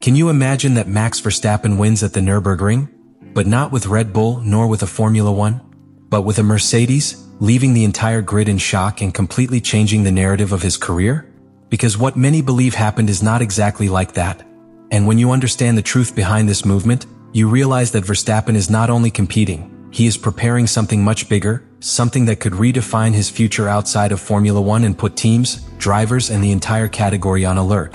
Can you imagine that Max Verstappen wins at the Nürburgring? But not with Red Bull nor with a Formula One, but with a Mercedes, leaving the entire grid in shock and completely changing the narrative of his career? Because what many believe happened is not exactly like that. And when you understand the truth behind this movement, you realize that Verstappen is not only competing, he is preparing something much bigger, something that could redefine his future outside of Formula One and put teams, drivers, and the entire category on alert.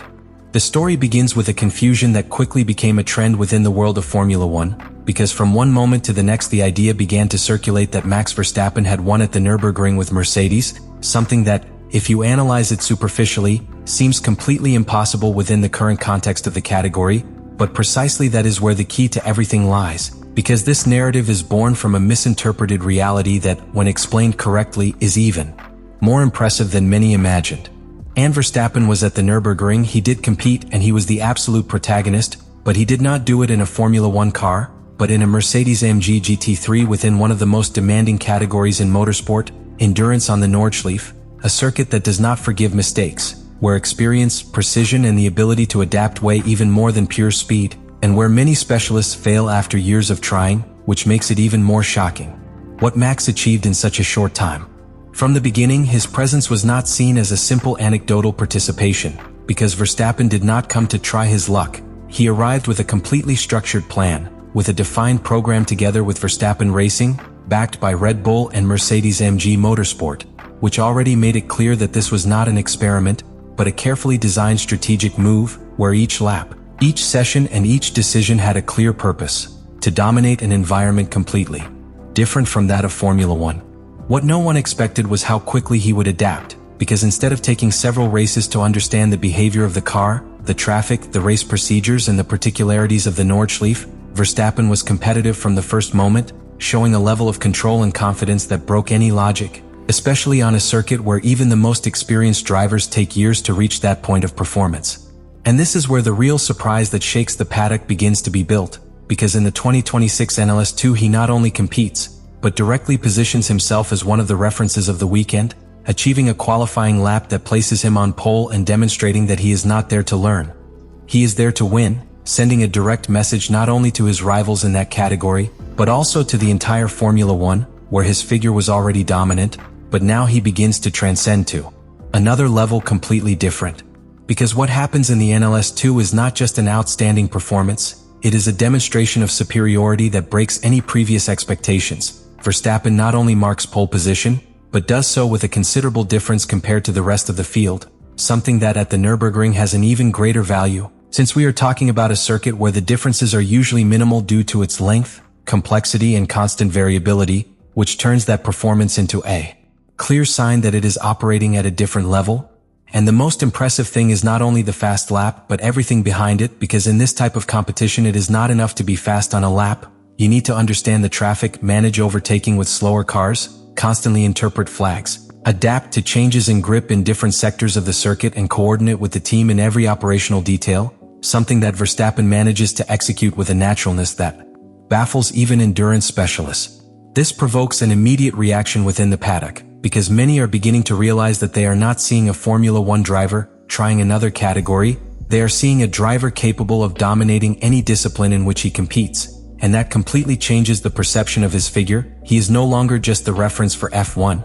The story begins with a confusion that quickly became a trend within the world of Formula One, because from one moment to the next the idea began to circulate that Max Verstappen had won at the Nürburgring with Mercedes, something that, if you analyze it superficially, seems completely impossible within the current context of the category, but precisely that is where the key to everything lies, because this narrative is born from a misinterpreted reality that, when explained correctly, is even more impressive than many imagined. And Verstappen was at the Nürburgring, he did compete and he was the absolute protagonist, but he did not do it in a Formula One car, but in a Mercedes-AMG GT3 within one of the most demanding categories in motorsport, endurance on the Nordschleife, a circuit that does not forgive mistakes, where experience, precision, and the ability to adapt weigh even more than pure speed, and where many specialists fail after years of trying, which makes it even more shocking. What Max achieved in such a short time. From the beginning, his presence was not seen as a simple anecdotal participation, because Verstappen did not come to try his luck. He arrived with a completely structured plan, with a defined program together with Verstappen Racing, backed by Red Bull and Mercedes-AMG Motorsport, which already made it clear that this was not an experiment, but a carefully designed strategic move, where each lap, each session and each decision had a clear purpose, to dominate an environment completely different from that of Formula One. What no one expected was how quickly he would adapt, because instead of taking several races to understand the behavior of the car, the traffic, the race procedures, and the particularities of the Nordschleife, Verstappen was competitive from the first moment, showing a level of control and confidence that broke any logic, especially on a circuit where even the most experienced drivers take years to reach that point of performance. And this is where the real surprise that shakes the paddock begins to be built, because in the 2026 NLS2 he not only competes, but directly positions himself as one of the references of the weekend, achieving a qualifying lap that places him on pole and demonstrating that he is not there to learn. He is there to win, sending a direct message not only to his rivals in that category, but also to the entire Formula One, where his figure was already dominant, but now he begins to transcend to another level completely different. Because what happens in the NLS2 is not just an outstanding performance, it is a demonstration of superiority that breaks any previous expectations. Verstappen not only marks pole position, but does so with a considerable difference compared to the rest of the field, something that at the Nürburgring has an even greater value, since we are talking about a circuit where the differences are usually minimal due to its length, complexity, and constant variability, which turns that performance into a clear sign that it is operating at a different level. And the most impressive thing is not only the fast lap, but everything behind it, because in this type of competition it is not enough to be fast on a lap. You need to understand the traffic, manage overtaking with slower cars, constantly interpret flags, adapt to changes in grip in different sectors of the circuit, and coordinate with the team in every operational detail, something that Verstappen manages to execute with a naturalness that baffles even endurance specialists. This provokes an immediate reaction within the paddock, because many are beginning to realize that they are not seeing a Formula One driver trying another category, they are seeing a driver capable of dominating any discipline in which he competes, and that completely changes the perception of his figure. He is no longer just the reference for F1.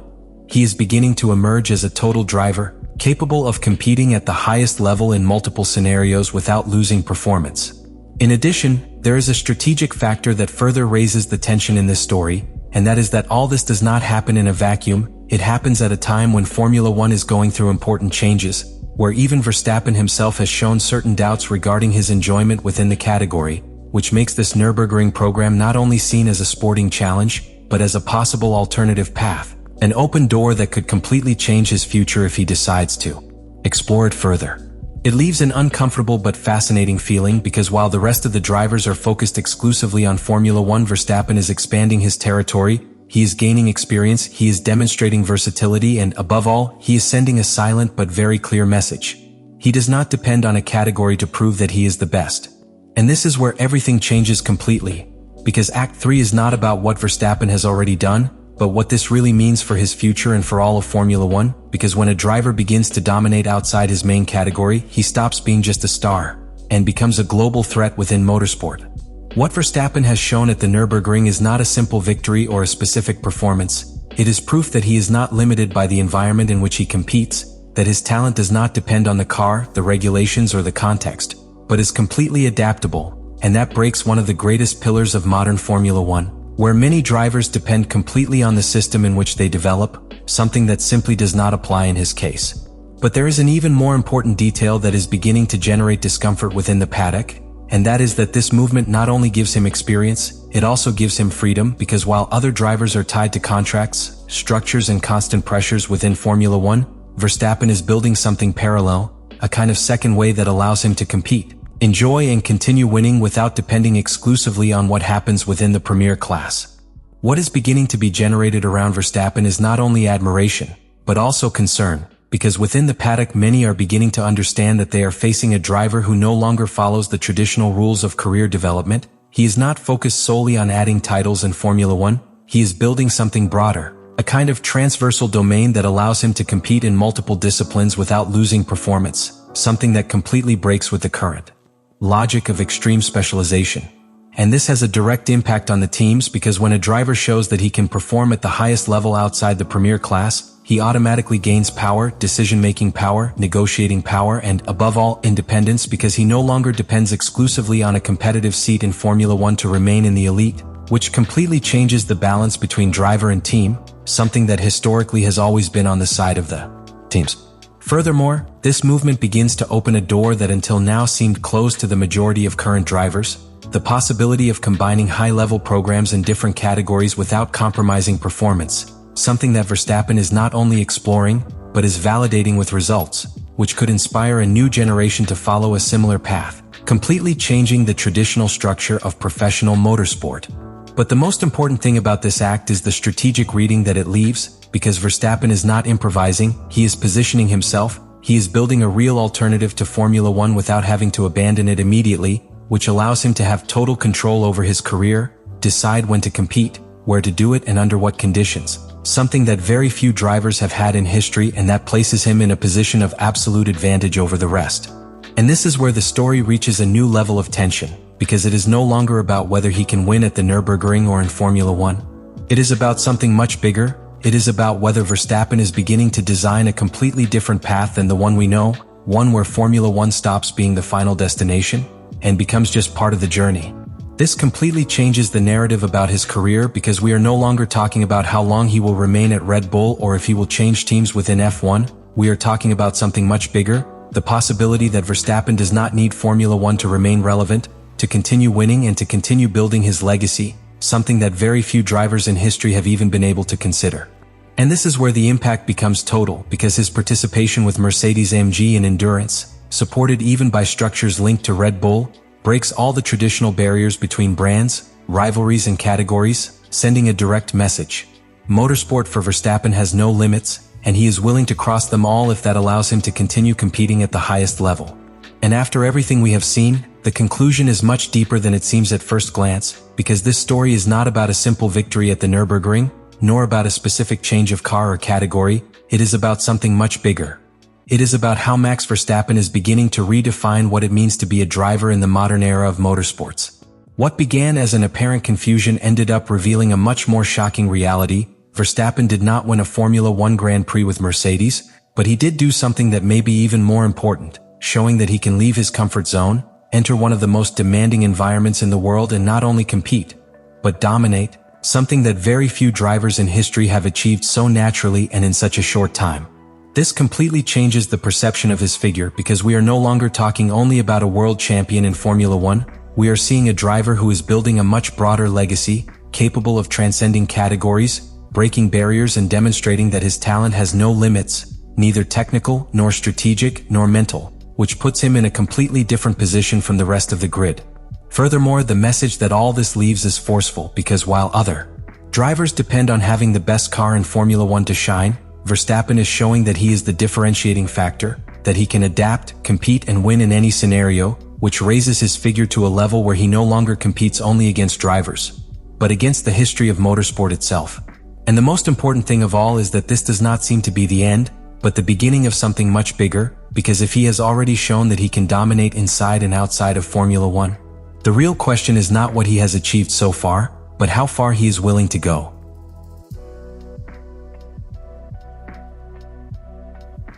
He is beginning to emerge as a total driver, capable of competing at the highest level in multiple scenarios without losing performance. In addition, there is a strategic factor that further raises the tension in this story, and that is that all this does not happen in a vacuum. It happens at a time when Formula One is going through important changes, where even Verstappen himself has shown certain doubts regarding his enjoyment within the category, which makes this Nürburgring program not only seen as a sporting challenge, but as a possible alternative path, an open door that could completely change his future if he decides to explore it further. It leaves an uncomfortable but fascinating feeling, because while the rest of the drivers are focused exclusively on Formula One, Verstappen is expanding his territory, he is gaining experience, he is demonstrating versatility, and above all, he is sending a silent but very clear message. He does not depend on a category to prove that he is the best. And this is where everything changes completely, because Act 3 is not about what Verstappen has already done, but what this really means for his future and for all of Formula One, because when a driver begins to dominate outside his main category, he stops being just a star, and becomes a global threat within motorsport. What Verstappen has shown at the Nürburgring is not a simple victory or a specific performance. It is proof that he is not limited by the environment in which he competes, that his talent does not depend on the car, the regulations, or the context, but is completely adaptable, and that breaks one of the greatest pillars of modern Formula One, where many drivers depend completely on the system in which they develop, something that simply does not apply in his case. But there is an even more important detail that is beginning to generate discomfort within the paddock, and that is that this movement not only gives him experience, it also gives him freedom, because while other drivers are tied to contracts, structures, and constant pressures within Formula One, Verstappen is building something parallel, a kind of second way that allows him to compete, enjoy, and continue winning without depending exclusively on what happens within the premier class. What is beginning to be generated around Verstappen is not only admiration, but also concern, because within the paddock many are beginning to understand that they are facing a driver who no longer follows the traditional rules of career development. He is not focused solely on adding titles in Formula One, he is building something broader, a kind of transversal domain that allows him to compete in multiple disciplines without losing performance, something that completely breaks with the current logic of extreme specialization. And this has a direct impact on the teams, because when a driver shows that he can perform at the highest level outside the premier class, he automatically gains power, decision-making power, negotiating power, and, above all, independence, because he no longer depends exclusively on a competitive seat in Formula One to remain in the elite, which completely changes the balance between driver and team, something that historically has always been on the side of the teams. Furthermore, this movement begins to open a door that until now seemed closed to the majority of current drivers: the possibility of combining high-level programs in different categories without compromising performance, something that Verstappen is not only exploring, but is validating with results, which could inspire a new generation to follow a similar path, completely changing the traditional structure of professional motorsport. But the most important thing about this act is the strategic reading that it leaves, because Verstappen is not improvising, he is positioning himself, he is building a real alternative to Formula One without having to abandon it immediately, which allows him to have total control over his career, decide when to compete, where to do it, and under what conditions, something that very few drivers have had in history, and that places him in a position of absolute advantage over the rest. And this is where the story reaches a new level of tension, because it is no longer about whether he can win at the Nürburgring or in Formula One. It is about something much bigger. It is about whether Verstappen is beginning to design a completely different path than the one we know, one where Formula One stops being the final destination and becomes just part of the journey. This completely changes the narrative about his career, because we are no longer talking about how long he will remain at Red Bull or if he will change teams within F1. We are talking about something much bigger, the possibility that Verstappen does not need Formula One to remain relevant, to continue winning, and to continue building his legacy, something that very few drivers in history have even been able to consider. And this is where the impact becomes total, because his participation with Mercedes-AMG in endurance, supported even by structures linked to Red Bull, breaks all the traditional barriers between brands, rivalries, and categories, sending a direct message. Motorsport for Verstappen has no limits, and he is willing to cross them all if that allows him to continue competing at the highest level. And after everything we have seen, the conclusion is much deeper than it seems at first glance, because this story is not about a simple victory at the Nürburgring, nor about a specific change of car or category. It is about something much bigger. It is about how Max Verstappen is beginning to redefine what it means to be a driver in the modern era of motorsports. What began as an apparent confusion ended up revealing a much more shocking reality. Verstappen did not win a Formula One Grand Prix with Mercedes, but he did do something that may be even more important, showing that he can leave his comfort zone, enter one of the most demanding environments in the world, and not only compete, but dominate, something that very few drivers in history have achieved so naturally and in such a short time. This completely changes the perception of his figure, because we are no longer talking only about a world champion in Formula One. We are seeing a driver who is building a much broader legacy, capable of transcending categories, breaking barriers, and demonstrating that his talent has no limits, neither technical, nor strategic, nor mental, which puts him in a completely different position from the rest of the grid. Furthermore, the message that all this leaves is forceful, because while other drivers depend on having the best car in Formula One to shine, Verstappen is showing that he is the differentiating factor, that he can adapt, compete, and win in any scenario, which raises his figure to a level where he no longer competes only against drivers, but against the history of motorsport itself. And the most important thing of all is that this does not seem to be the end, but the beginning of something much bigger, because if he has already shown that he can dominate inside and outside of Formula One, the real question is not what he has achieved so far, but how far he is willing to go.